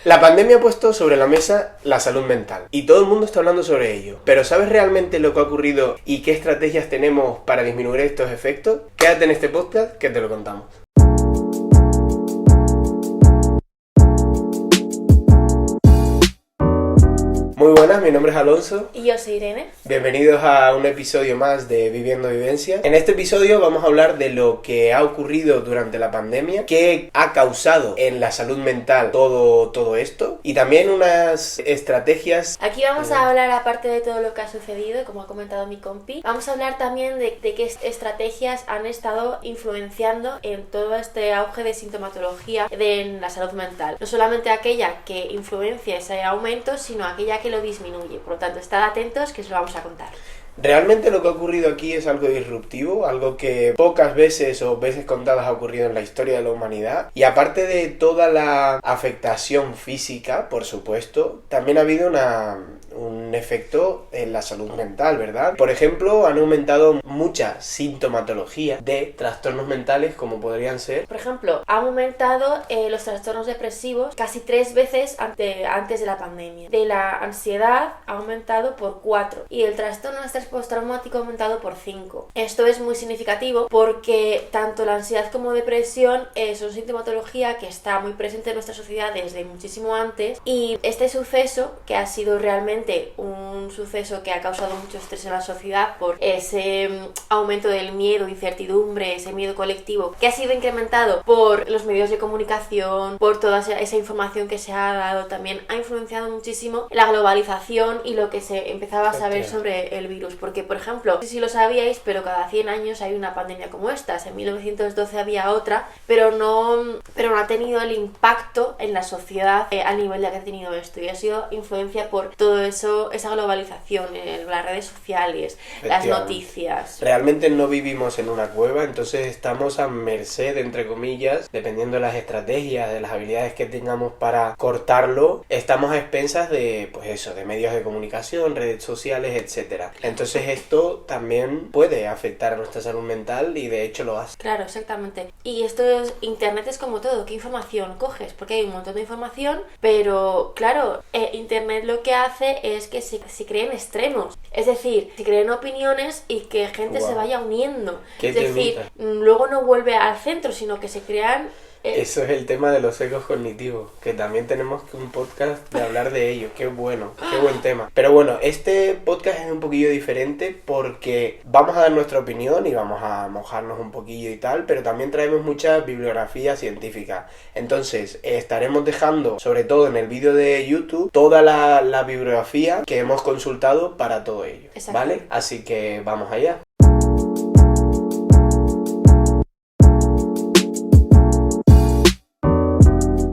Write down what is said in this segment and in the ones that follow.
La pandemia ha puesto sobre la mesa la salud mental y todo el mundo está hablando sobre ello. Pero ¿sabes realmente lo que ha ocurrido y qué estrategias tenemos para disminuir estos efectos? Quédate en este podcast que te lo contamos. Muy buenas, mi nombre es Alonso. Y yo soy Irene. Bienvenidos a un episodio más de Viviendo Vivencia. En este episodio vamos a hablar de lo que ha ocurrido durante la pandemia, qué ha causado en la salud mental todo esto y también unas estrategias. Aquí vamos a hablar, aparte de todo lo que ha sucedido, como ha comentado mi compi, vamos a hablar también de qué estrategias han estado influenciando en todo este auge de sintomatología en la salud mental. No solamente aquella que influencia ese aumento, sino aquella que lo disminuye. Por lo tanto, estad atentos que os lo vamos a contar. Realmente lo que ha ocurrido aquí es algo disruptivo, algo que pocas veces o veces contadas ha ocurrido en la historia de la humanidad. Y aparte de toda la afectación física, por supuesto, también ha habido un efecto en la salud mental, ¿verdad? Por ejemplo, han aumentado mucha sintomatología de trastornos mentales, como podrían ser. Por ejemplo, han aumentado los trastornos depresivos casi 3 veces antes de la pandemia. De la ansiedad ha aumentado por 4 y el trastorno de estrés postraumático ha aumentado por 5. Esto es muy significativo porque tanto la ansiedad como depresión son sintomatología que está muy presente en nuestra sociedad desde muchísimo antes, y este suceso, que ha sido realmente un suceso que ha causado mucho estrés en la sociedad por ese aumento del miedo, incertidumbre, ese miedo colectivo que ha sido incrementado por los medios de comunicación, por toda esa información que se ha dado, también ha influenciado muchísimo la globalización y lo que se empezaba a saber sobre el virus. Porque, por ejemplo, no sé si lo sabíais, pero cada 100 años hay una pandemia como esta. En 1912 había otra, pero no ha tenido el impacto en la sociedad al nivel de que ha tenido esto, y ha sido influencia por todo eso, esa globalización, las redes sociales, las noticias. Realmente no vivimos en una cueva, entonces estamos a merced, entre comillas, dependiendo de las estrategias, de las habilidades que tengamos para cortarlo, estamos a expensas de, pues eso, de medios de comunicación, redes sociales, etcétera. Entonces esto también puede afectar a nuestra salud mental y de hecho lo hace. Claro, exactamente. Y Internet es como todo, ¿qué información coges? Porque hay un montón de información, pero claro, Internet lo que hace es que se creen extremos. Es decir, se creen opiniones y que gente se vaya uniendo. Es decir, luego no vuelve al centro, sino que se crean... Eso es el tema de los sesgos cognitivos, que también tenemos un podcast de hablar de ello. Qué bueno, qué buen tema. Pero bueno, este podcast es un poquillo diferente porque vamos a dar nuestra opinión y vamos a mojarnos un poquillo y tal, pero también traemos mucha bibliografía científica. Entonces, estaremos dejando, sobre todo en el vídeo de YouTube, toda la bibliografía que hemos consultado para todo ello. Exacto. ¿Vale? Así que vamos allá.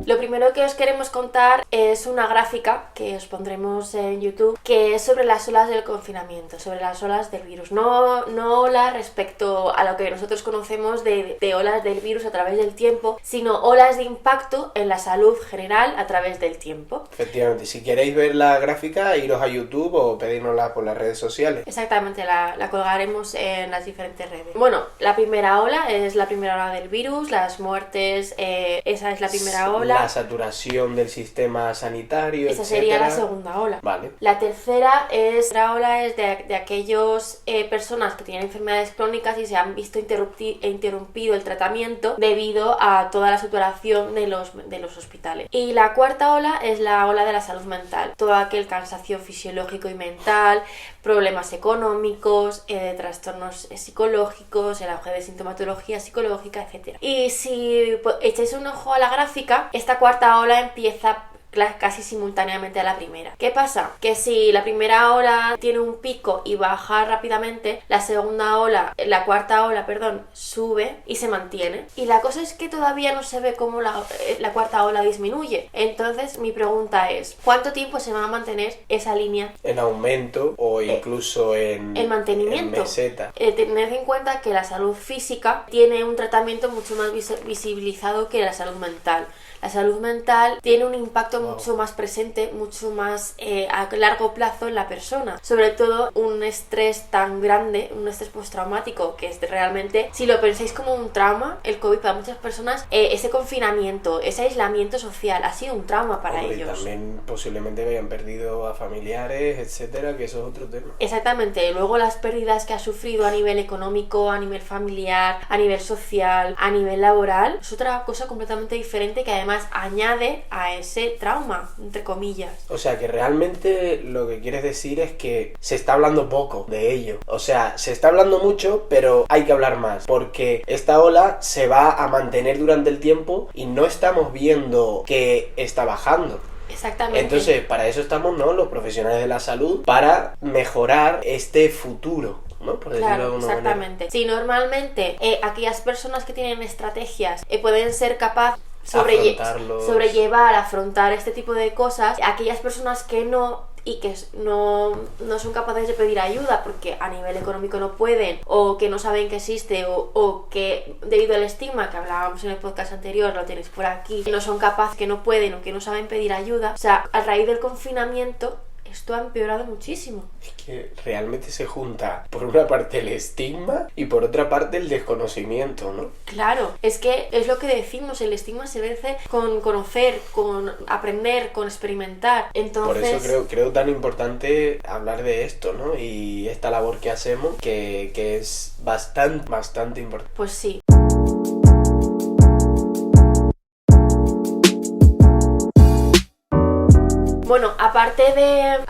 Lo primero que os queremos contar es una gráfica que os pondremos en YouTube, que es sobre las olas del confinamiento, sobre las olas del virus. No olas respecto a lo que nosotros conocemos de olas del virus a través del tiempo, sino olas de impacto en la salud general a través del tiempo. Efectivamente, si queréis ver la gráfica, iros a YouTube o pedírnosla por las redes sociales. Exactamente, la colgaremos en las diferentes redes. Bueno, la primera ola es la primera ola del virus, las muertes, esa es la primera ola. La saturación del sistema sanitario, esa sería la segunda ola. Vale. La tercera ola es de aquellas personas que tienen enfermedades crónicas y se han visto interrumpido el tratamiento debido a toda la saturación de los hospitales. Y la cuarta ola es la ola de la salud mental, todo aquel cansancio fisiológico y mental, problemas económicos, trastornos psicológicos, el auge de sintomatología psicológica, etc. Y si echáis un ojo a la gráfica, esta cuarta ola empieza casi simultáneamente a la primera. ¿Qué pasa? Que si la primera ola tiene un pico y baja rápidamente, la cuarta ola, sube y se mantiene. Y la cosa es que todavía no se ve cómo la cuarta ola disminuye. Entonces mi pregunta es, ¿cuánto tiempo se va a mantener esa línea? En aumento o incluso en mantenimiento. En meseta. Tened en cuenta que la salud física tiene un tratamiento mucho más visibilizado que la salud mental. La salud mental tiene un impacto impacto mucho más presente, mucho más a largo plazo en la persona. Sobre todo un estrés tan grande, un estrés postraumático, que es realmente, si lo pensáis como un trauma, el COVID para muchas personas, ese confinamiento, ese aislamiento social ha sido un trauma para ellos. Y también posiblemente hayan perdido a familiares, etcétera, que eso es otro tema. Exactamente. Luego las pérdidas que ha sufrido a nivel económico, a nivel familiar, a nivel social, a nivel laboral, es otra cosa completamente diferente que además añade a ese trauma, entre comillas. O sea que realmente lo que quieres decir es que se está hablando poco de ello. O sea, se está hablando mucho, pero hay que hablar más, porque esta ola se va a mantener durante el tiempo y no estamos viendo que está bajando. Exactamente. Entonces, para eso estamos, ¿no?, los profesionales de la salud, para mejorar este futuro, ¿no? Por decirlo de alguna exactamente. manera. Sí, normalmente aquellas personas que tienen estrategias pueden ser capaces sobrellevar, afrontar este tipo de cosas. Aquellas personas que no y que no son capaces de pedir ayuda porque a nivel económico no pueden, o que no saben que existe, o que debido al estigma que hablábamos en el podcast anterior, lo tenéis por aquí, no son capaces, que no pueden o que no saben pedir ayuda. O sea, a raíz del confinamiento esto ha empeorado muchísimo. Es que realmente se junta por una parte el estigma y por otra parte el desconocimiento, ¿no? Claro, es que es lo que decimos, el estigma se vence con conocer, con aprender, con experimentar. Entonces... Por eso creo tan importante hablar de esto, ¿no? Y esta labor que hacemos, que es bastante importante. Pues sí. Bueno, aparte del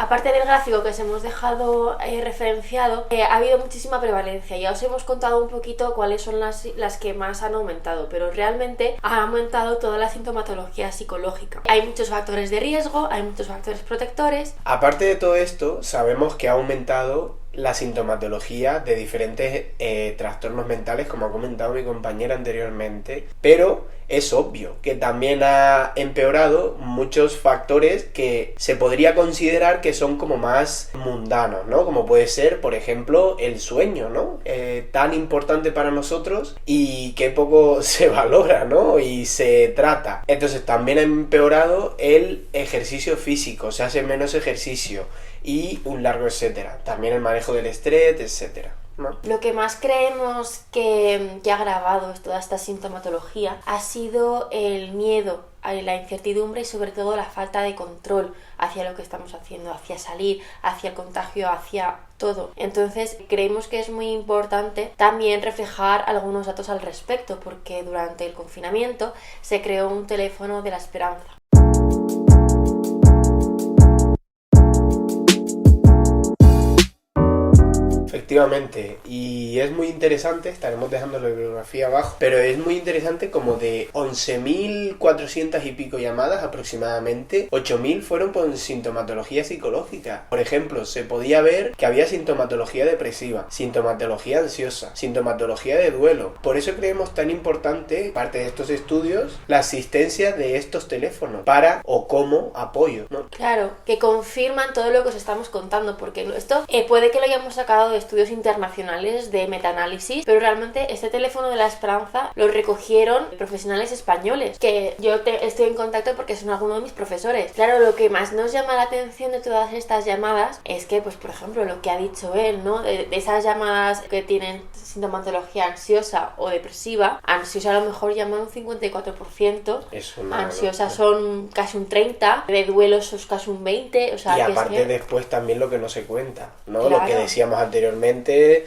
gráfico que os hemos dejado referenciado, ha habido muchísima prevalencia. Ya os hemos contado un poquito cuáles son las que más han aumentado, pero realmente ha aumentado toda la sintomatología psicológica. Hay muchos factores de riesgo, hay muchos factores protectores. Aparte de todo esto, sabemos que ha aumentado la sintomatología de diferentes trastornos mentales, como ha comentado mi compañera anteriormente, pero es obvio que también ha empeorado muchos factores que se podría considerar que son como más mundanos, ¿no? Como puede ser, por ejemplo, el sueño, ¿no? Tan importante para nosotros y que poco se valora, ¿no? Y se trata. Entonces también ha empeorado el ejercicio físico, se hace menos ejercicio y un largo etcétera. También el manejo del estrés, etcétera, ¿no? Lo que más creemos que ha agravado toda esta sintomatología ha sido el miedo, la incertidumbre y sobre todo la falta de control hacia lo que estamos haciendo, hacia salir, hacia el contagio, hacia todo. Entonces creemos que es muy importante también reflejar algunos datos al respecto, porque durante el confinamiento se creó un teléfono de la esperanza. Efectivamente, y es muy interesante, estaremos dejando la bibliografía abajo, pero es muy interesante, como de 11.400 y pico llamadas aproximadamente, 8.000 fueron por sintomatología psicológica. Por ejemplo, se podía ver que había sintomatología depresiva, sintomatología ansiosa, sintomatología de duelo. Por eso creemos tan importante, parte de estos estudios, la asistencia de estos teléfonos para o como apoyo, ¿no? Claro, que confirman todo lo que os estamos contando, porque esto puede que lo hayamos sacado de estudios internacionales de metaanálisis, pero realmente este teléfono de la esperanza lo recogieron profesionales españoles, que yo estoy en contacto porque son algunos de mis profesores. Claro, lo que más nos llama la atención de todas estas llamadas es que, pues por ejemplo, lo que ha dicho él, ¿no? De esas llamadas que tienen sintomatología ansiosa o depresiva, ansiosa a lo mejor llaman un 54%, ansiosa son casi un 30%, de duelo son casi un 20%, o sea, y aparte después también lo que no se cuenta, ¿no? Claro. Lo que decíamos anteriormente,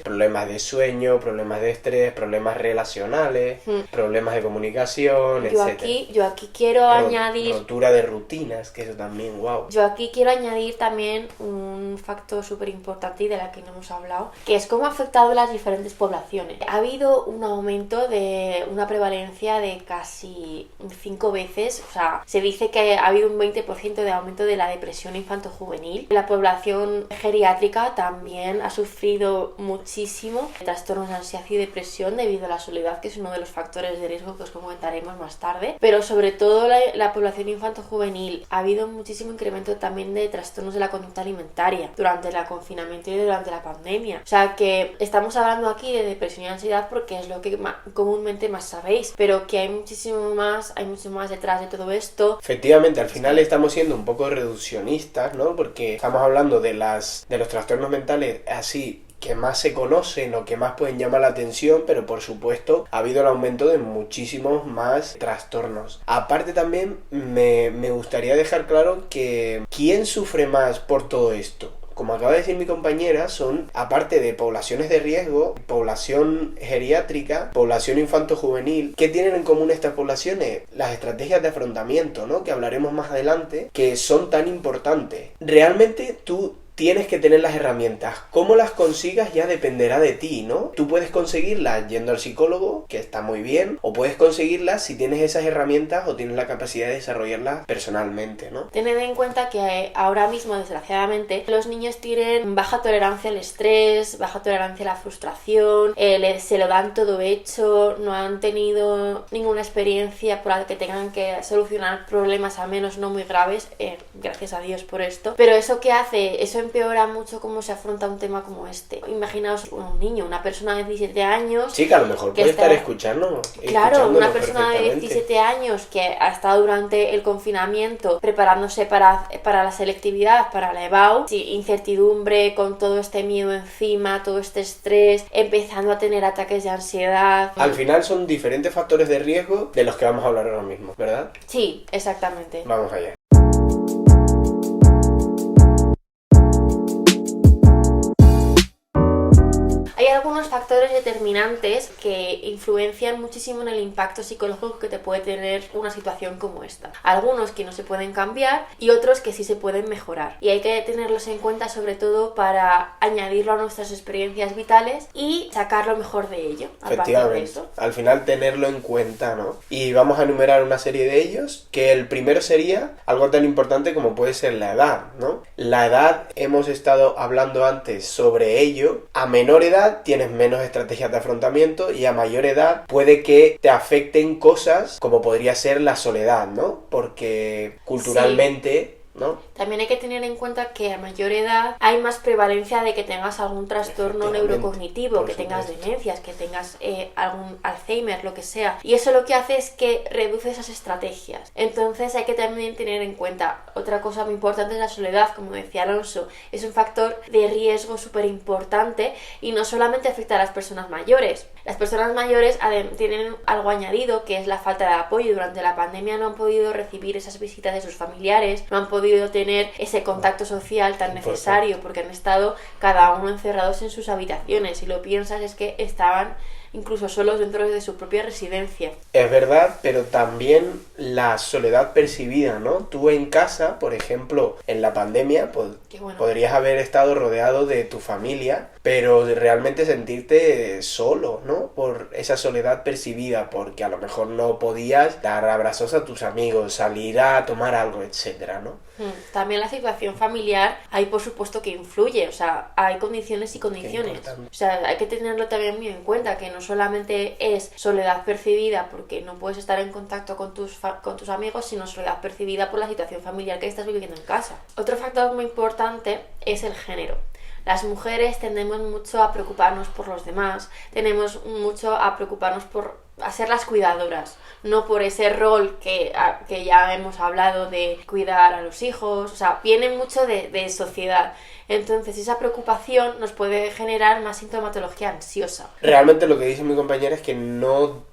problemas de sueño, problemas de estrés, problemas relacionales, problemas de comunicación, etc. Yo aquí quiero añadir... Rotura de rutinas, que eso también, wow. Yo aquí quiero añadir también un factor súper importante y de la que no hemos hablado, que es cómo ha afectado a las diferentes poblaciones. Ha habido un aumento de una prevalencia de casi 5 veces, o sea, se dice que ha habido un 20% de aumento de la depresión infanto-juvenil. La población geriátrica también ha sufrido sufrido muchísimo trastornos de ansiedad y depresión debido a la soledad, que es uno de los factores de riesgo que os comentaremos más tarde, pero sobre todo la población infanto-juvenil. Ha habido muchísimo incremento también de trastornos de la conducta alimentaria durante el confinamiento y durante la pandemia. O sea que estamos hablando aquí de depresión y ansiedad porque es lo que comúnmente más sabéis, pero que hay mucho más detrás de todo esto. Efectivamente, al final estamos siendo un poco reduccionistas, ¿no? Porque estamos hablando de los trastornos mentales así que más se conocen o que más pueden llamar la atención, pero por supuesto ha habido el aumento de muchísimos más trastornos. Aparte también me gustaría dejar claro que ¿quién sufre más por todo esto? Como acaba de decir mi compañera, son, aparte de poblaciones de riesgo, población geriátrica, población infanto-juvenil. ¿Qué tienen en común estas poblaciones? Las estrategias de afrontamiento, ¿no? Que hablaremos más adelante, que son tan importantes. Realmente tú tienes que tener las herramientas. Cómo las consigas ya dependerá de ti, ¿no? Tú puedes conseguirlas yendo al psicólogo, que está muy bien, o puedes conseguirlas si tienes esas herramientas o tienes la capacidad de desarrollarlas personalmente, ¿no? Tened en cuenta que ahora mismo, desgraciadamente, los niños tienen baja tolerancia al estrés, baja tolerancia a la frustración, se lo dan todo hecho, no han tenido ninguna experiencia por la que tengan que solucionar problemas, al menos no muy graves, gracias a Dios por esto, pero eso que hace, eso empeora mucho cómo se afronta un tema como este. Imaginaos un niño, una persona de 17 años... Sí, que a lo mejor puede estar escuchándonos. Claro, una persona de 17 años que ha estado durante el confinamiento preparándose para la selectividad, para la EBAU, sí, incertidumbre, con todo este miedo encima, todo este estrés, empezando a tener ataques de ansiedad... Al final son diferentes factores de riesgo de los que vamos a hablar ahora mismo, ¿verdad? Sí, exactamente. Vamos allá. Hay algunos factores determinantes que influencian muchísimo en el impacto psicológico que te puede tener una situación como esta. Algunos que no se pueden cambiar y otros que sí se pueden mejorar. Y hay que tenerlos en cuenta sobre todo para añadirlo a nuestras experiencias vitales y sacar lo mejor de ello. Efectivamente, al final tenerlo en cuenta, ¿no? Y vamos a enumerar una serie de ellos, que el primero sería algo tan importante como puede ser la edad, ¿no? La edad, hemos estado hablando antes sobre ello. A menor edad tienes menos estrategias de afrontamiento y a mayor edad puede que te afecten cosas como podría ser la soledad, ¿no? Porque culturalmente... Sí. ¿No? También hay que tener en cuenta que a mayor edad hay más prevalencia de que tengas algún trastorno neurocognitivo, que tengas demencias, que tengas algún Alzheimer, lo que sea. Y eso lo que hace es que reduce esas estrategias. Entonces hay que también tener en cuenta otra cosa muy importante, es la soledad, como decía Alonso. Es un factor de riesgo súper importante y no solamente afecta a las personas mayores. Las personas mayores tienen algo añadido, que es la falta de apoyo. Durante la pandemia no han podido recibir esas visitas de sus familiares, no han podido tener ese contacto social tan necesario porque han estado cada uno encerrados en sus habitaciones. Si lo piensas, es que estaban incluso solos dentro de su propia residencia. Es verdad, pero también la soledad percibida, ¿no? Tú en casa, por ejemplo, en la pandemia, pues podrías haber estado rodeado de tu familia, pero realmente sentirte solo, ¿no? Por esa soledad percibida, porque a lo mejor no podías dar abrazos a tus amigos, salir a tomar algo, etcétera, ¿no? También la situación familiar, ahí por supuesto que influye, o sea, hay condiciones y condiciones. O sea, hay que tenerlo también muy en cuenta, que no solamente es soledad percibida porque no puedes estar en contacto con tus amigos, sino soledad percibida por la situación familiar que estás viviendo en casa. Otro factor muy importante es el género. Las mujeres tendemos mucho a preocuparnos por los demás, tenemos mucho a preocuparnos a ser las cuidadoras, no por ese rol que ya hemos hablado de cuidar a los hijos, o sea, viene mucho de sociedad. Entonces esa preocupación nos puede generar más sintomatología ansiosa. Realmente lo que dice mi compañera es que no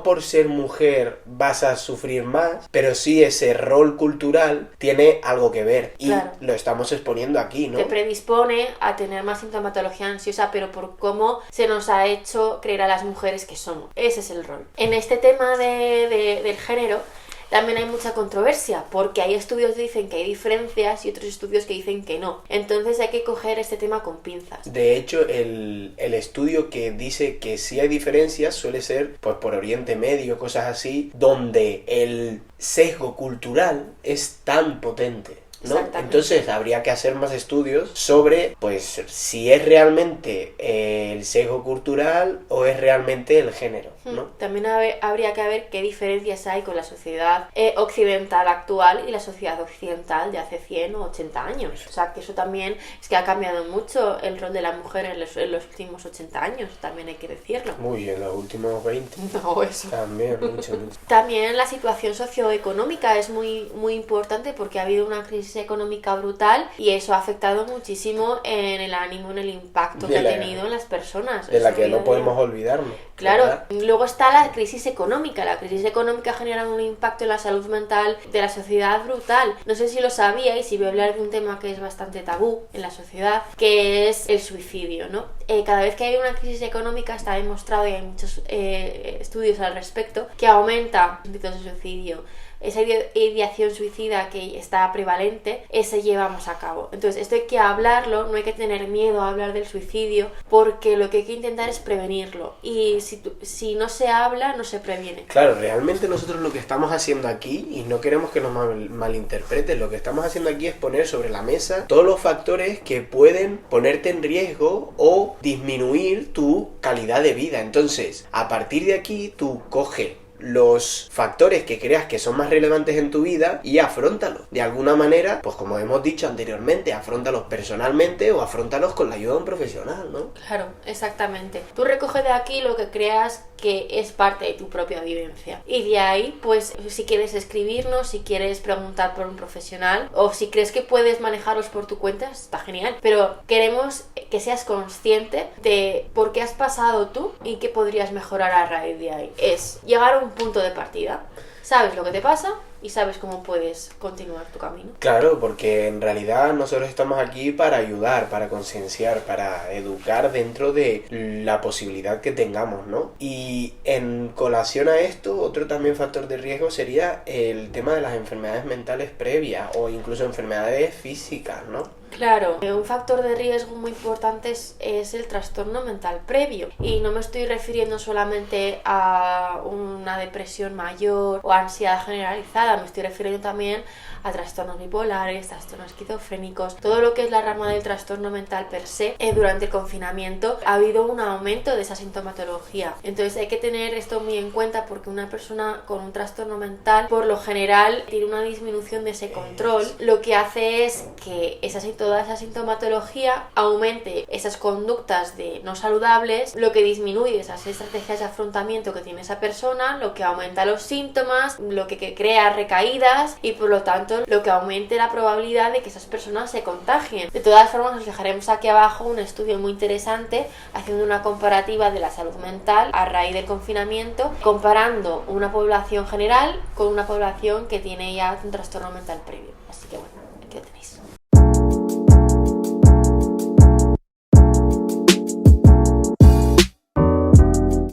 por ser mujer vas a sufrir más, pero sí ese rol cultural tiene algo que ver y lo estamos exponiendo aquí, ¿no? Te predispone a tener más sintomatología ansiosa, pero por cómo se nos ha hecho creer a las mujeres que somos. Ese es el rol. En este tema del género también hay mucha controversia, porque hay estudios que dicen que hay diferencias y otros estudios que dicen que no. Entonces hay que coger este tema con pinzas. De hecho, el estudio que dice que sí hay diferencias suele ser pues por Oriente Medio, cosas así, donde el sesgo cultural es tan potente. ¿no? Entonces habría que hacer más estudios sobre, pues, si es realmente el sesgo cultural o es realmente el género, ¿no? También habría que ver qué diferencias hay con la sociedad occidental actual y la sociedad occidental de hace 100 o 80 años. O sea, que eso también es que ha cambiado mucho el rol de la mujer en los últimos 80 años, también hay que decirlo. Muy en los últimos 20. No, eso. También, mucho. También la situación socioeconómica es muy, muy importante porque ha habido una crisis económica brutal y eso ha afectado muchísimo en el ánimo, en el impacto que ha tenido en las personas. De la que no podemos olvidarnos. Claro, ¿verdad? luego está la crisis económica. La crisis económica genera un impacto en la salud mental de la sociedad brutal. No sé si lo sabíais, y voy a hablar de un tema que es bastante tabú en la sociedad, que es el suicidio, ¿no? Cada vez que hay una crisis económica está demostrado, y hay muchos estudios al respecto, que aumenta los intentos de suicidio. Esa ideación suicida que está prevalente, se lleva más a cabo. Entonces, esto hay que hablarlo, no hay que tener miedo a hablar del suicidio, porque lo que hay que intentar es prevenirlo. Y si no se habla, no se previene. Claro, realmente nosotros lo que estamos haciendo aquí, y no queremos que nos malinterpreten, lo que estamos haciendo aquí es poner sobre la mesa todos los factores que pueden ponerte en riesgo o disminuir tu calidad de vida. Entonces, a partir de aquí, tú coge los factores que creas que son más relevantes en tu vida y afróntalos. De alguna manera, pues como hemos dicho anteriormente, afróntalos personalmente o afróntalos con la ayuda de un profesional, ¿no? Claro, exactamente. Tú recoge de aquí lo que creas que es parte de tu propia vivencia. Y de ahí, pues, si quieres escribirnos, si quieres preguntar por un profesional o si crees que puedes manejarlos por tu cuenta, está genial. Pero queremos que seas consciente de por qué has pasado tú y qué podrías mejorar a raíz de ahí. Es llegar a un punto de partida. Sabes lo que te pasa y sabes cómo puedes continuar tu camino. Claro, porque en realidad nosotros estamos aquí para ayudar, para concienciar, para educar dentro de la posibilidad que tengamos, ¿no? Y en colación a esto, otro también factor de riesgo sería el tema de las enfermedades mentales previas o incluso enfermedades físicas, ¿no? Claro, un factor de riesgo muy importante es el trastorno mental previo. Y no me estoy refiriendo solamente a una depresión mayor o ansiedad generalizada, me estoy refiriendo también a trastornos bipolares, trastornos esquizofrénicos, todo lo que es la rama del trastorno mental per se. Durante el confinamiento ha habido un aumento de esa sintomatología. Entonces hay que tener esto muy en cuenta porque una persona con un trastorno mental por lo general tiene una disminución de ese control. Lo que hace es que toda esa sintomatología aumente esas conductas de no saludables, lo que disminuye esas estrategias de afrontamiento que tiene esa persona, lo que aumenta los síntomas, lo que crea recaídas y por lo tanto lo que aumente la probabilidad de que esas personas se contagien. De todas formas, os dejaremos aquí abajo un estudio muy interesante haciendo una comparativa de la salud mental a raíz del confinamiento, comparando una población general con una población que tiene ya un trastorno mental previo. Así que bueno, aquí lo tenéis.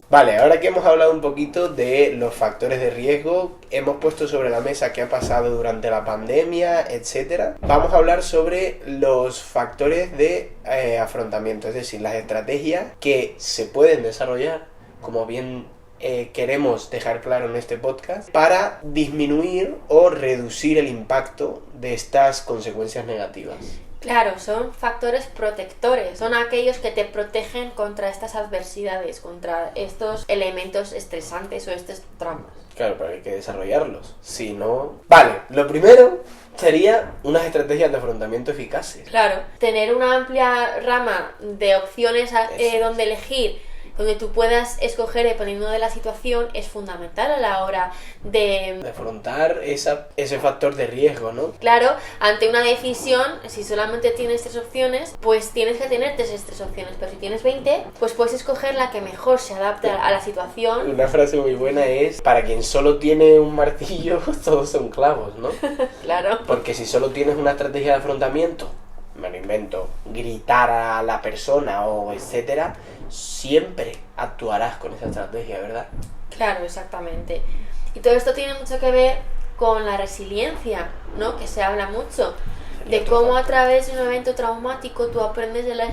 Vale, ahora que hemos hablado un poquito de los factores de riesgo, hemos puesto sobre la mesa qué ha pasado durante la pandemia, etcétera. Vamos a hablar sobre los factores de afrontamiento, es decir, las estrategias que se pueden desarrollar, como bien queremos dejar claro en este podcast, para disminuir o reducir el impacto de estas consecuencias negativas. Claro, son factores protectores, son aquellos que te protegen contra estas adversidades, contra estos elementos estresantes o estos traumas. Claro, pero hay que desarrollarlos, si no... Vale, lo primero sería unas estrategias de afrontamiento eficaces. Claro, tener una amplia rama de opciones donde elegir, donde tú puedas escoger dependiendo de la situación, es fundamental a la hora de afrontar ese factor de riesgo, ¿no? Claro, ante una decisión, si solamente tienes 3 opciones, pues tienes que tener esas 3 opciones, pero si tienes 20, pues puedes escoger la que mejor se adapte a la situación. Una frase muy buena es, para quien solo tiene un martillo, todos son clavos, ¿no? Claro. Porque si solo tienes una estrategia de afrontamiento, me lo invento, gritar a la persona o etcétera, siempre actuarás con esa estrategia, ¿verdad? Claro, exactamente. Y todo esto tiene mucho que ver con la resiliencia, ¿no? Que se habla mucho. De cómo a través de un evento traumático tú aprendes de la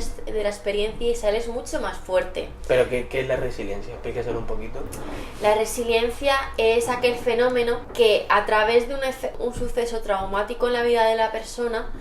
experiencia y sales mucho más fuerte. ¿Pero qué es la resiliencia? Explícaselo un poquito. La resiliencia es aquel fenómeno que a través de un suceso traumático en la vida de la persona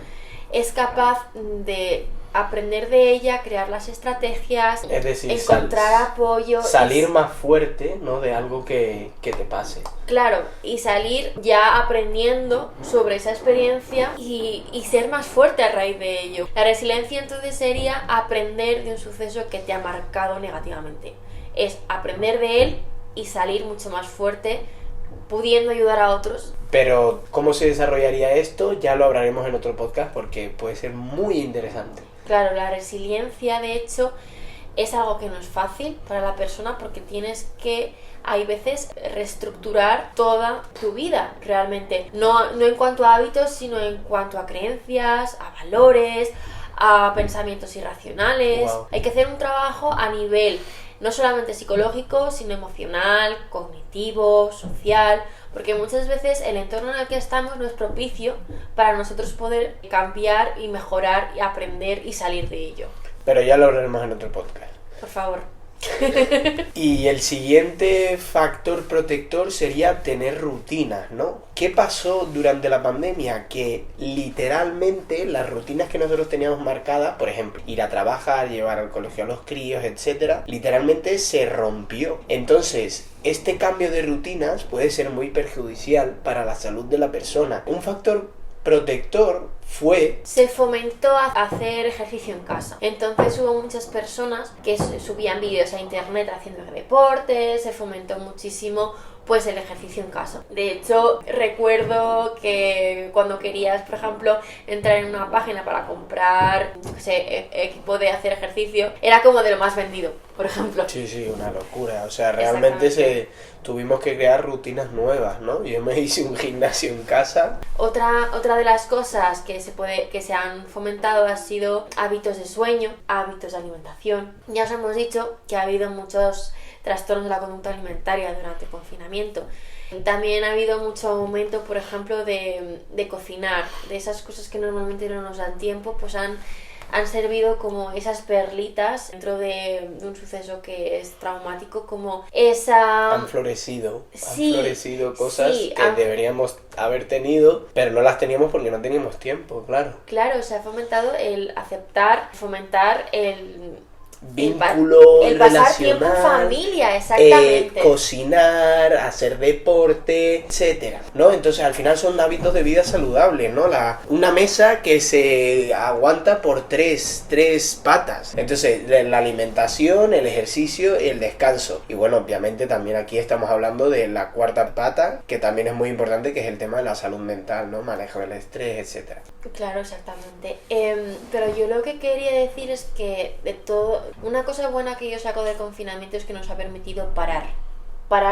es capaz de aprender de ella, crear las estrategias, es decir, encontrar apoyo. Salir más fuerte, ¿no? De algo que te pase. Claro, y salir ya aprendiendo sobre esa experiencia y ser más fuerte a raíz de ello. La resiliencia entonces sería aprender de un suceso que te ha marcado negativamente. Es aprender de él y salir mucho más fuerte, pudiendo ayudar a otros. Pero cómo se desarrollaría esto ya lo hablaremos en otro podcast porque puede ser muy interesante. Claro, la resiliencia de hecho es algo que no es fácil para la persona porque tienes que, hay veces, reestructurar toda tu vida realmente. No en cuanto a hábitos, sino en cuanto a creencias, a valores, a pensamientos irracionales. Wow. Hay que hacer un trabajo a nivel no solamente psicológico, sino emocional, cognitivo, social, porque muchas veces el entorno en el que estamos no es propicio para nosotros poder cambiar y mejorar y aprender y salir de ello. Pero ya lo hablaremos en otro podcast. Por favor. Y el siguiente factor protector sería tener rutinas, ¿no? ¿Qué pasó durante la pandemia? Que literalmente las rutinas que nosotros teníamos marcadas, por ejemplo, ir a trabajar, llevar al colegio a los críos, etcétera, literalmente se rompió. Entonces, este cambio de rutinas puede ser muy perjudicial para la salud de la persona. Un factor protector se fomentó a hacer ejercicio en casa. Entonces hubo muchas personas que subían vídeos a internet haciendo deportes, se fomentó muchísimo pues el ejercicio en casa. De hecho, recuerdo que cuando querías, por ejemplo, entrar en una página para comprar, no sé, equipo de hacer ejercicio, era como de lo más vendido, por ejemplo. Sí, una locura. O sea, realmente tuvimos que crear rutinas nuevas, ¿no? Yo me hice un gimnasio en casa. Otra de las cosas que se han fomentado ha sido hábitos de sueño, hábitos de alimentación. Ya os hemos dicho que ha habido muchos trastornos de la conducta alimentaria durante el confinamiento. También ha habido mucho aumento, por ejemplo, de cocinar, de esas cosas que normalmente no nos dan tiempo, pues han servido como esas perlitas dentro de un suceso que es traumático, como esa... Han florecido cosas que deberíamos haber tenido, pero no las teníamos porque no teníamos tiempo, claro. Claro, se ha fomentado el aceptar, fomentar el vínculo el pasar tiempo en familia, exactamente, cocinar, hacer deporte, etcétera, ¿no? Entonces al final son hábitos de vida saludables, ¿no? Una mesa que se aguanta por tres patas. Entonces la alimentación, el ejercicio y el descanso. Y bueno, obviamente también aquí estamos hablando de la cuarta pata, que también es muy importante, que es el tema de la salud mental, ¿no? Manejo del estrés, etcétera. Claro, exactamente. Pero yo lo que quería decir es que de todo, una cosa buena que yo saco del confinamiento es que nos ha permitido parar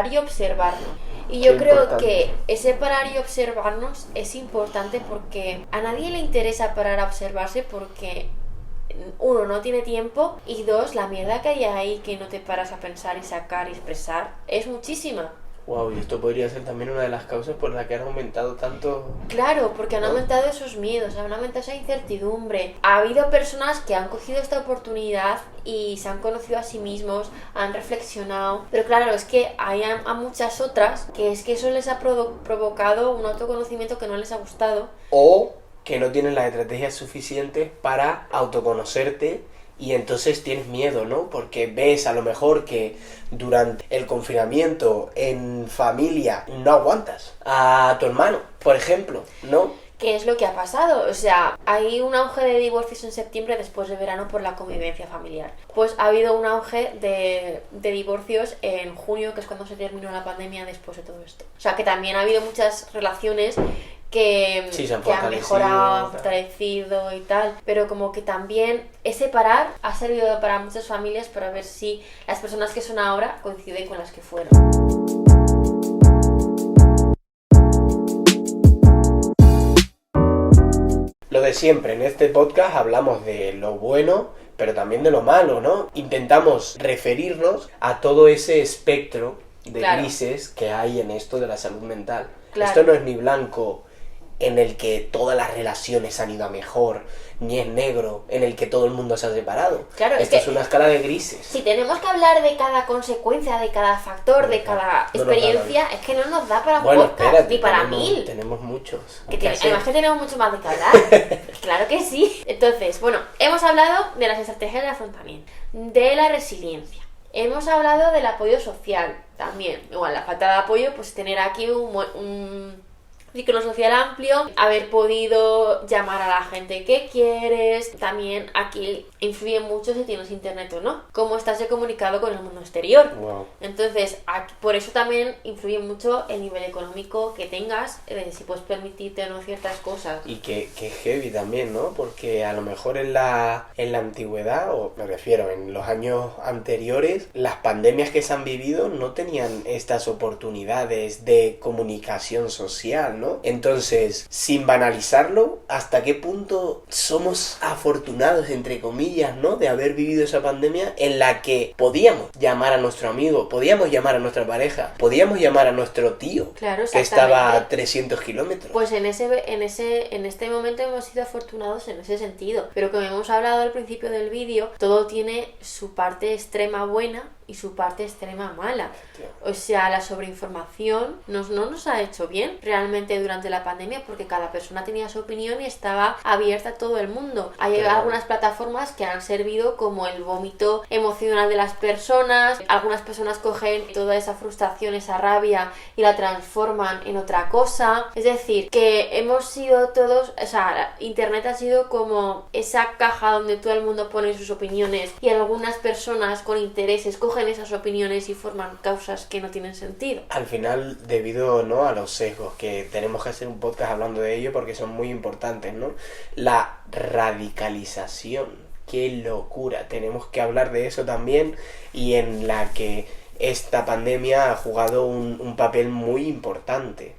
y observarnos. Y yo creo que ese parar y observarnos es importante porque a nadie le interesa parar a observarse porque uno, no tiene tiempo, y dos, la mierda que hay ahí que no te paras a pensar y sacar y expresar es muchísima. Wow, y esto podría ser también una de las causas por las que han aumentado tanto... Claro, porque han aumentado esos miedos, han aumentado esa incertidumbre. Ha habido personas que han cogido esta oportunidad y se han conocido a sí mismos, han reflexionado. Pero claro, es que hay a muchas otras que es que eso les ha provocado un autoconocimiento que no les ha gustado. O que no tienen las estrategias suficientes para autoconocerte. Y entonces tienes miedo, ¿no? Porque ves a lo mejor que durante el confinamiento en familia no aguantas a tu hermano, por ejemplo, ¿no? ¿Qué es lo que ha pasado? O sea, hay un auge de divorcios en septiembre después de verano por la convivencia familiar. Pues ha habido un auge de divorcios en junio, que es cuando se terminó la pandemia después de todo esto. O sea, que también ha habido muchas relaciones que han mejorado, han fortalecido y tal, pero como que también ese parar ha servido para muchas familias para ver si las personas que son ahora coinciden con las que fueron. Lo de siempre, en este podcast hablamos de lo bueno, pero también de lo malo, ¿no? Intentamos referirnos a todo ese espectro de grises que hay en esto de la salud mental. Claro. Esto no es ni blanco en el que todas las relaciones han ido a mejor, ni es negro en el que todo el mundo se ha separado. Claro, esto es una escala de grises. Si tenemos que hablar de cada consecuencia, de cada factor, de cada experiencia, es que no nos da para un podcast, espérate, ni para 1000. Tenemos muchos. Además que tenemos mucho más de que hablar. Claro que sí. Entonces, bueno, hemos hablado de las estrategias de afrontamiento, de la resiliencia. Hemos hablado del apoyo social también. Igual, la falta de apoyo, pues tener aquí un círculo social amplio, haber podido llamar a la gente que quieres. También aquí influye mucho si tienes internet o no, cómo estás comunicado con el mundo exterior. Wow. Entonces, por eso también influye mucho el nivel económico que tengas, si puedes permitirte o no ciertas cosas. Y que heavy también, ¿no? Porque a lo mejor en la antigüedad, o me refiero en los años anteriores, las pandemias que se han vivido no tenían estas oportunidades de comunicación social, ¿no? Entonces, sin banalizarlo, ¿hasta qué punto somos afortunados, entre comillas, ¿no? De haber vivido esa pandemia en la que podíamos llamar a nuestro amigo, podíamos llamar a nuestra pareja, podíamos llamar a nuestro tío, claro, que estaba a 300 kilómetros. Pues en este momento hemos sido afortunados en ese sentido. Pero como hemos hablado al principio del vídeo, todo tiene su parte extrema buena y su parte extrema mala. O sea, la sobreinformación no nos ha hecho bien realmente durante la pandemia, porque cada persona tenía su opinión y estaba abierta a todo el mundo. Hay algunas plataformas que han servido como el vómito emocional de las personas. Algunas personas cogen toda esa frustración, esa rabia y la transforman en otra cosa. Es decir, que hemos sido todos, o sea, internet ha sido como esa caja donde todo el mundo pone sus opiniones y algunas personas con intereses cogen esas opiniones y forman causas que no tienen sentido. Al final, debido, ¿no?, a los sesgos, que tenemos que hacer un podcast hablando de ello porque son muy importantes, ¿no? La radicalización, qué locura, tenemos que hablar de eso también, y en la que esta pandemia ha jugado un papel muy importante.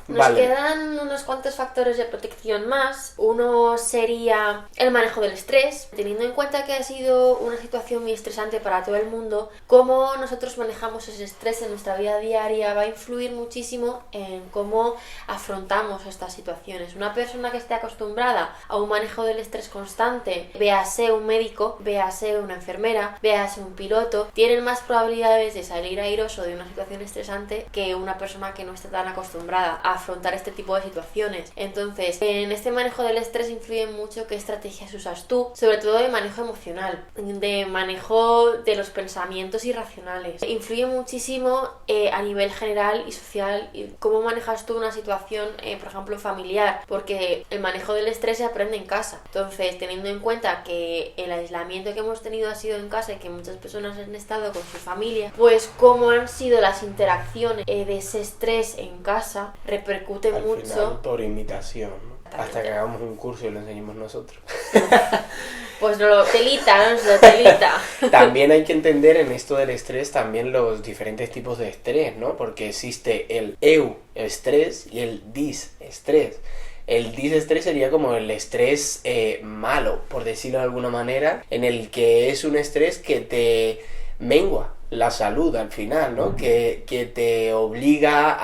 Nos quedan unos cuantos factores de protección más. Uno sería el manejo del estrés. Teniendo en cuenta que ha sido una situación muy estresante para todo el mundo, cómo nosotros manejamos ese estrés en nuestra vida diaria va a influir muchísimo en cómo afrontamos estas situaciones. Una persona que esté acostumbrada a un manejo del estrés constante, véase un médico, véase una enfermera, véase un piloto, tienen más probabilidades de salir airoso de una situación estresante que una persona que no esté tan acostumbrada a afrontar este tipo de situaciones. Entonces, en este manejo del estrés influye mucho qué estrategias usas tú, sobre todo de manejo emocional, de manejo de los pensamientos irracionales. Influye muchísimo a nivel general y social cómo manejas tú una situación, por ejemplo, familiar, porque el manejo del estrés se aprende en casa. Entonces, teniendo en cuenta que el aislamiento que hemos tenido ha sido en casa y que muchas personas han estado con su familia, pues cómo han sido las interacciones de ese estrés en casa repercute al mucho final, por imitación, ¿no? Hasta que hagamos un curso y lo enseñemos nosotros. Pues telita. También hay que entender en esto del estrés también los diferentes tipos de estrés, ¿no? Porque existe el euestrés y el disestrés. El disestrés sería como el estrés malo, por decirlo de alguna manera, en el que es un estrés que te mengua la salud al final, ¿no? Que te obliga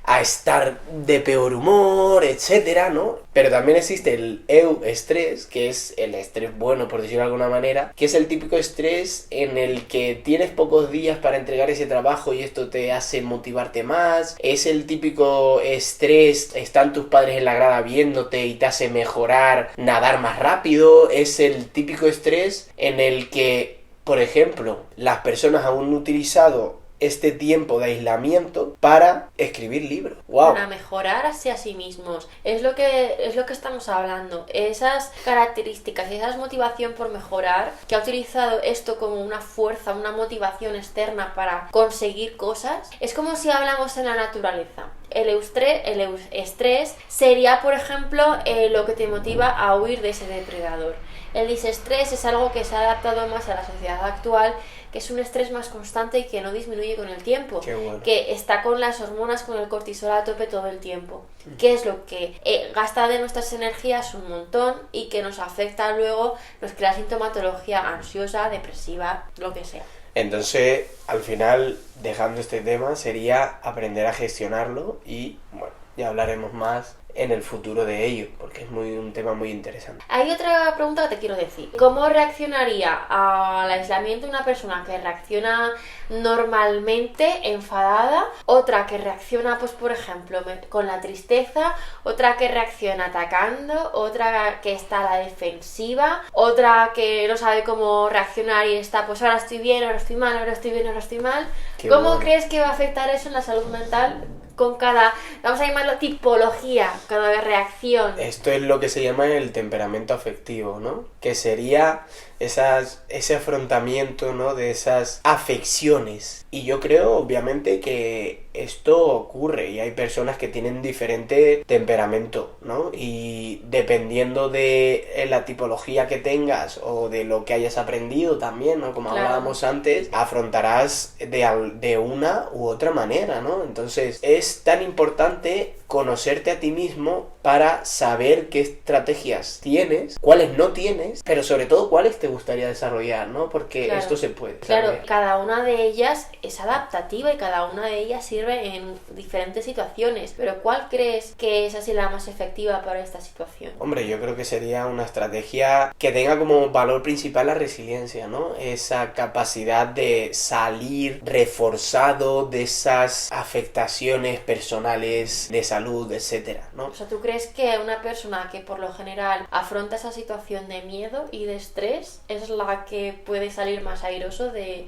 a estar de peor humor, etcétera, ¿no? Pero también existe el euestrés, que es el estrés bueno, por decirlo de alguna manera, que es el típico estrés en el que tienes pocos días para entregar ese trabajo y esto te hace motivarte más. Es el típico estrés, están tus padres en la grada viéndote y te hace mejorar, nadar más rápido. Es el típico estrés en el que, por ejemplo, las personas han utilizado este tiempo de aislamiento para escribir libros. ¡Wow! Para mejorar hacia sí mismos. Es lo que estamos hablando. Esas características y esa motivación por mejorar, que ha utilizado esto como una fuerza, una motivación externa para conseguir cosas, es como si hablamos en la naturaleza. El euestrés sería, por ejemplo, lo que te motiva a huir de ese depredador. El disestrés es algo que se ha adaptado más a la sociedad actual, que es un estrés más constante y que no disminuye con el tiempo. Qué bueno. Que está con las hormonas, con el cortisol a tope todo el tiempo. Que es lo que gasta de nuestras energías un montón y que nos afecta luego, nos crea sintomatología ansiosa, depresiva, lo que sea. Entonces, al final, dejando este tema, sería aprender a gestionarlo y, bueno, ya hablaremos más en el futuro de ello, porque es un tema muy interesante. Hay otra pregunta que te quiero decir. ¿Cómo reaccionaría al aislamiento una persona que reacciona normalmente, enfadada? Otra que reacciona, pues por ejemplo, con la tristeza. Otra que reacciona atacando. Otra que está a la defensiva. Otra que no sabe cómo reaccionar y está, pues ahora estoy bien, ahora estoy mal, ahora estoy bien, ahora estoy mal. ¿Cómo crees que va a afectar eso en la salud mental? Con cada, vamos a llamarlo tipología, cada reacción. Esto es lo que se llama el temperamento afectivo, ¿no? Que sería ese afrontamiento, ¿no? De esas afecciones. Y yo creo, obviamente, que esto ocurre y hay personas que tienen diferente temperamento, ¿no? Y dependiendo de la tipología que tengas o de lo que hayas aprendido también, ¿no? Como hablábamos antes, afrontarás de una u otra manera, ¿no? Entonces, es tan importante conocerte a ti mismo para saber qué estrategias tienes, cuáles no tienes, pero sobre todo cuáles te gustaría desarrollar, ¿no? Porque esto se puede desarrollar. Claro, cada una de ellas es adaptativa y cada una de ellas sirve en diferentes situaciones, pero ¿cuál crees que es así la más efectiva para esta situación? Hombre, yo creo que sería una estrategia que tenga como valor principal la resiliencia, ¿no? Esa capacidad de salir reforzado de esas afectaciones personales de salud, etcétera, ¿no? O sea, ¿tú crees que una persona que por lo general afronta esa situación de miedo y de estrés es la que puede salir más airoso de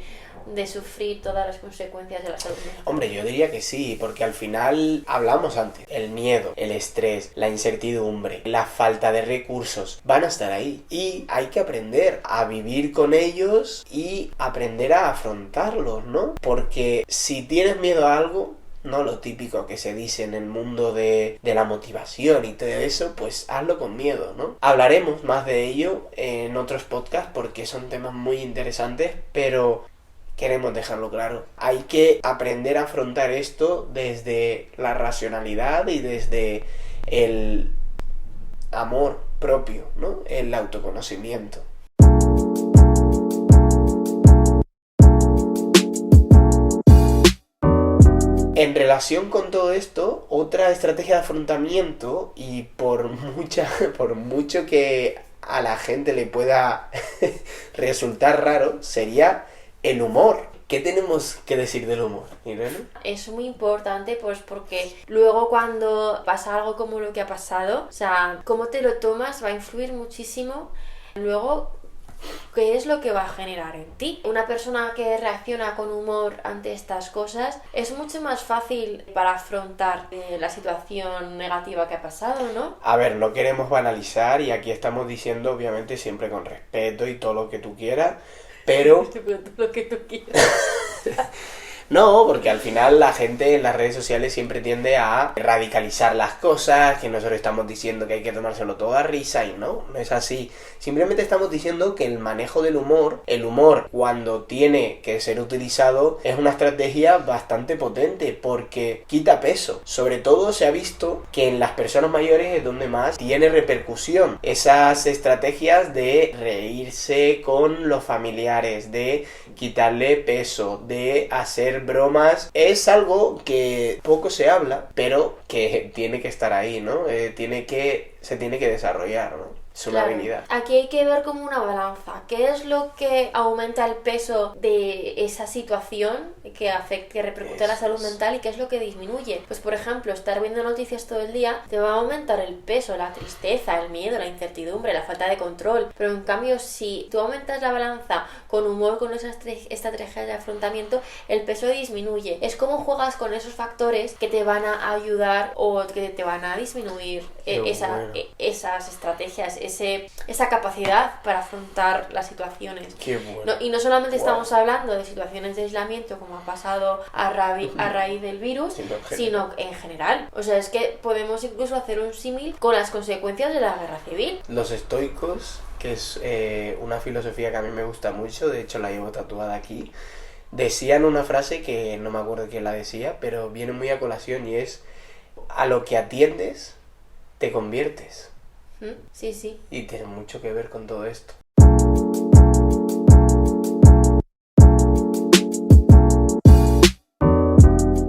sufrir todas las consecuencias de la salud mental? Hombre, yo diría que sí, porque al final hablamos antes, el miedo, el estrés, la incertidumbre, la falta de recursos van a estar ahí y hay que aprender a vivir con ellos y aprender a afrontarlos, ¿no? Porque si tienes miedo a algo, no lo típico que se dice en el mundo de la motivación y todo eso, pues hazlo con miedo, ¿no? Hablaremos más de ello en otros podcasts porque son temas muy interesantes, pero queremos dejarlo claro. Hay que aprender a afrontar esto desde la racionalidad y desde el amor propio, ¿no? El autoconocimiento. En relación con todo esto, otra estrategia de afrontamiento, y por mucho que a la gente le pueda resultar raro, sería el humor. ¿Qué tenemos que decir del humor, Irene? Es muy importante, pues porque luego cuando pasa algo como lo que ha pasado, o sea, cómo te lo tomas va a influir muchísimo luego qué es lo que va a generar en ti. Una persona que reacciona con humor ante estas cosas es mucho más fácil para afrontar la situación negativa que ha pasado, ¿no? A ver, no queremos banalizar y aquí estamos diciendo obviamente siempre con respeto y todo lo que tú quieras, pero lo que tú quieras. No, porque al final la gente en las redes sociales siempre tiende a radicalizar las cosas, que nosotros estamos diciendo que hay que tomárselo todo a risa y no es así. Simplemente estamos diciendo que el manejo del humor, el humor cuando tiene que ser utilizado, es una estrategia bastante potente porque quita peso. Sobre todo se ha visto que en las personas mayores es donde más tiene repercusión. Esas estrategias de reírse con los familiares, de quitarle peso, de hacer bromas, es algo que poco se habla, pero que tiene que estar ahí, ¿no? Se tiene que desarrollar, ¿no? Es una habilidad. Aquí hay que ver como una balanza. ¿Qué es lo que aumenta el peso de esa situación que afecta, que repercute en la salud mental y qué es lo que disminuye? Pues por ejemplo, estar viendo noticias todo el día te va a aumentar el peso, la tristeza, el miedo, la incertidumbre, la falta de control. Pero en cambio, si tú aumentas la balanza con humor, con esas estrategias de afrontamiento, el peso disminuye. Es como juegas con esos factores que te van a ayudar o que te van a disminuir esas estrategias, esa capacidad para afrontar las situaciones. Qué bueno. No, y no solamente estamos hablando de situaciones de aislamiento como ha pasado a raíz del virus, sino en general. O sea, es que podemos incluso hacer un símil con las consecuencias de la guerra civil. Los estoicos, que es una filosofía que a mí me gusta mucho, de hecho la llevo tatuada aquí, decían una frase que no me acuerdo quién la decía, pero viene muy a colación y es: a lo que atiendes, te conviertes. Sí, sí. Y tiene mucho que ver con todo esto.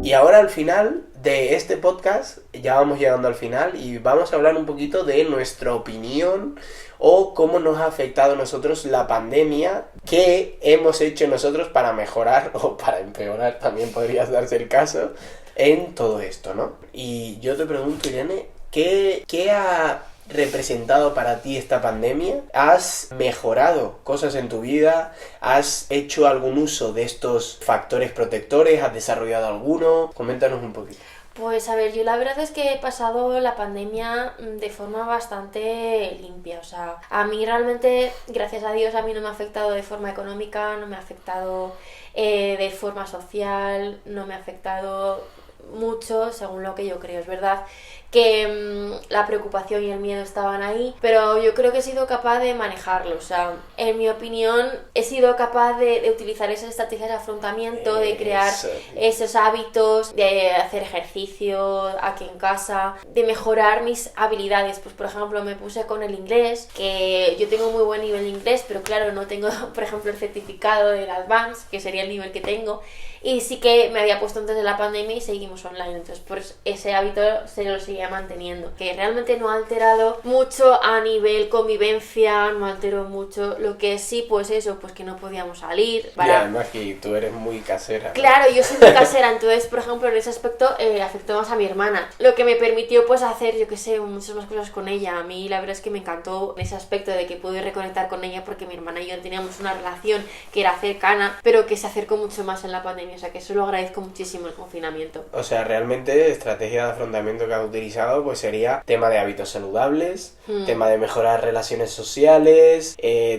Y ahora al final de este podcast, ya vamos llegando al final y vamos a hablar un poquito de nuestra opinión o cómo nos ha afectado a nosotros la pandemia, qué hemos hecho nosotros para mejorar o para empeorar, también podría darse el caso, en todo esto, ¿no? Y yo te pregunto, Irene, ¿qué ha representado para ti esta pandemia? ¿Has mejorado cosas en tu vida? ¿Has hecho algún uso de estos factores protectores? ¿Has desarrollado alguno? Coméntanos un poquito. Pues a ver, yo la verdad es que he pasado la pandemia de forma bastante limpia, o sea, a mí realmente, gracias a Dios, a mí no me ha afectado de forma económica, no me ha afectado de forma social, no me ha afectado mucho según lo que yo creo. Es verdad que la preocupación y el miedo estaban ahí, pero yo creo que he sido capaz de manejarlo. O sea, en mi opinión, he sido capaz de utilizar esas estrategias de afrontamiento, de crear esos hábitos, de hacer ejercicio aquí en casa, de mejorar mis habilidades. Pues por ejemplo, me puse con el inglés, que yo tengo muy buen nivel de inglés, pero claro, no tengo, por ejemplo, el certificado del Advanced, que sería el nivel que tengo. Y sí que me había puesto antes de la pandemia y seguimos online, entonces pues ese hábito se lo seguía manteniendo, que realmente no ha alterado mucho a nivel convivencia, no alteró mucho. Lo que sí, pues eso, pues que no podíamos salir Y además que tú eres muy casera, ¿no? Claro, yo soy muy casera, entonces por ejemplo en ese aspecto afectó más a mi hermana, lo que me permitió pues hacer, yo que sé, muchas más cosas con ella. A mí la verdad es que me encantó ese aspecto de que pude reconectar con ella, porque mi hermana y yo teníamos una relación que era cercana, pero que se acercó mucho más en la pandemia. O sea, que eso lo agradezco muchísimo, el confinamiento. O sea, realmente estrategia de afrontamiento que has utilizado pues sería tema de hábitos saludables, tema de mejorar relaciones sociales,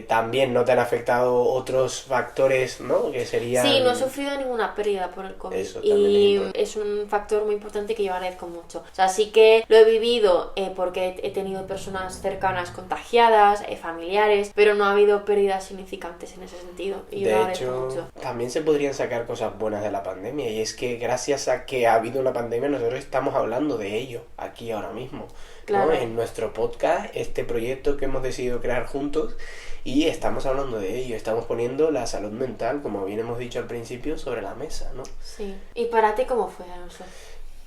también no te han afectado otros factores, ¿no? Que serían... Sí, no he sufrido ninguna pérdida por el COVID. Eso y es un factor muy importante que yo agradezco mucho. O sea, sí que lo he vivido porque he tenido personas cercanas contagiadas, familiares, pero no ha habido pérdidas significantes en ese sentido. Y yo lo agradezco mucho. También se podrían sacar cosas buenas de la pandemia, y es que gracias a que ha habido una pandemia nosotros estamos hablando de ello aquí ahora mismo, claro, ¿no? En nuestro podcast, este proyecto que hemos decidido crear juntos, y estamos hablando de ello, estamos poniendo la salud mental, como bien hemos dicho al principio, sobre la mesa, ¿no? Sí. ¿Y para ti cómo fue, Alonso?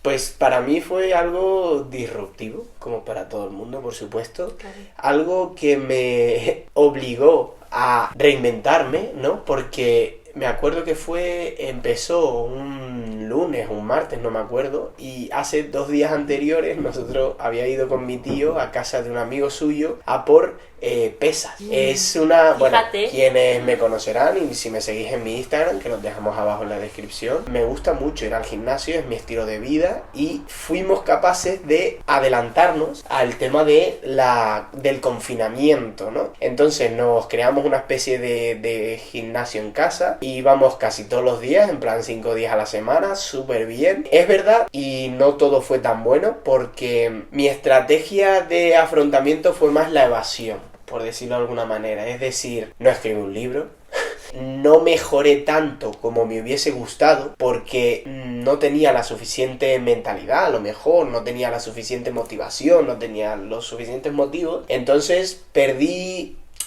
Pues para mí fue algo disruptivo, como para todo el mundo, por supuesto. Claro. Algo que me obligó a reinventarme, ¿no? Porque me acuerdo que empezó un lunes, un martes, no me acuerdo, y hace 2 días anteriores nosotros había ido con mi tío a casa de un amigo suyo a por pesas. Es una... Bueno, Fíjate. quienes me conocerán, y si me seguís en mi Instagram, que los dejamos abajo en la descripción, me gusta mucho ir al gimnasio, es mi estilo de vida, y fuimos capaces de adelantarnos al tema del confinamiento, ¿no? Entonces nos creamos una especie de gimnasio en casa, y íbamos casi todos los días, en plan 5 días a la semana, súper bien. Es verdad, y no todo fue tan bueno, porque mi estrategia de afrontamiento fue más la evasión, por decirlo de alguna manera. Es decir, no escribí un libro, no mejoré tanto como me hubiese gustado, porque no tenía la suficiente mentalidad, a lo mejor no tenía la suficiente motivación, no tenía los suficientes motivos. Entonces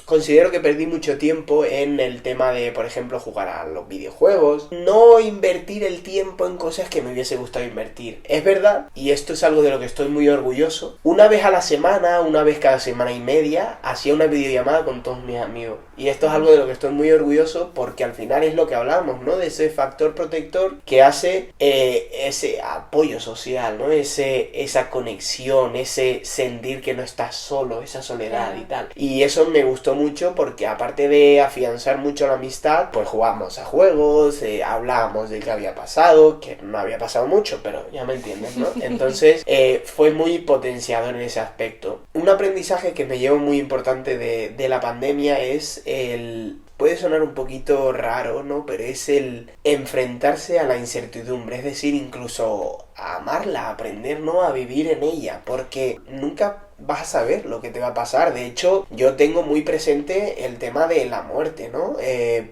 considero que perdí mucho tiempo en el tema de, por ejemplo, jugar a los videojuegos, no invertir el tiempo en cosas que me hubiese gustado invertir. Es verdad, y esto es algo de lo que estoy muy orgulloso, una vez a la semana, una vez cada semana y media, hacía una videollamada con todos mis amigos. Y esto es algo de lo que estoy muy orgulloso, porque al final es lo que hablamos, ¿no? De ese factor protector que hace ese apoyo social, ¿no? Esa conexión, ese sentir que no estás solo, esa soledad y tal. Y eso me gustó mucho, porque aparte de afianzar mucho la amistad, pues jugamos a juegos, hablábamos de qué había pasado, que no había pasado mucho, pero ya me entiendes, ¿no? Entonces fue muy potenciador en ese aspecto. Un aprendizaje que me llevo muy importante de la pandemia es puede sonar un poquito raro, ¿no? Pero es el enfrentarse a la incertidumbre, es decir, incluso a amarla, a aprender, ¿no? A vivir en ella, porque nunca vas a saber lo que te va a pasar. De hecho, yo tengo muy presente el tema de la muerte, ¿no?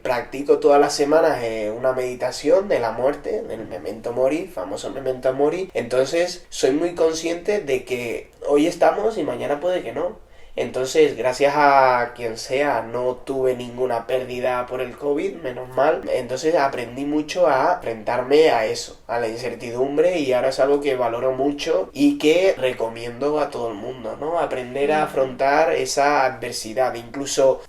Practico todas las semanas una meditación de la muerte, del Memento Mori, famoso Memento Mori. Entonces, soy muy consciente de que hoy estamos y mañana puede que no. Entonces, gracias a quien sea, no tuve ninguna pérdida por el COVID, menos mal. Entonces aprendí mucho a enfrentarme a eso, a la incertidumbre, y ahora es algo que valoro mucho y que recomiendo a todo el mundo, ¿no? Aprender a afrontar esa adversidad, incluso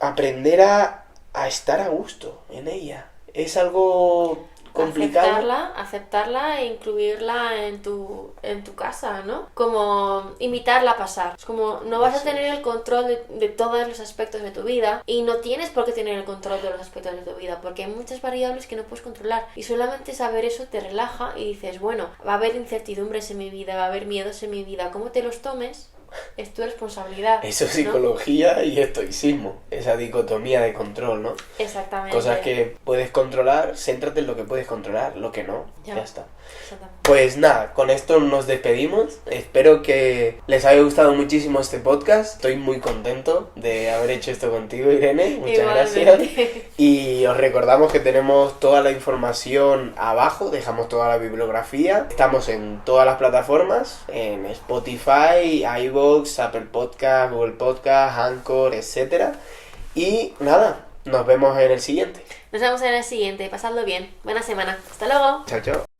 aprender a estar a gusto en ella. Es algo complicado. Aceptarla e incluirla en tu casa, ¿no? Como invitarla a pasar. Es como no vas a tener el control de todos los aspectos de tu vida, y no tienes por qué tener el control de los aspectos de tu vida, porque hay muchas variables que no puedes controlar, y solamente saber eso te relaja y dices, bueno, va a haber incertidumbres en mi vida, va a haber miedos en mi vida, ¿cómo te los tomes? Es tu responsabilidad. Eso es psicología, ¿no? Y estoicismo, esa dicotomía de control, ¿no? Exactamente. Cosas que puedes controlar, céntrate en lo que puedes controlar, lo que no, ya está. Exactamente. Pues nada, con esto nos despedimos. Espero que les haya gustado muchísimo este podcast. Estoy muy contento de haber hecho esto contigo, Irene. Muchas gracias. Y os recordamos que tenemos toda la información abajo, dejamos toda la bibliografía. Estamos en todas las plataformas, en Spotify, iVoox, Apple Podcast, Google Podcast, Anchor, etc. Y nada, nos vemos en el siguiente. Nos vemos en el siguiente. Pasadlo bien. Buena semana. Hasta luego. Chao, chao.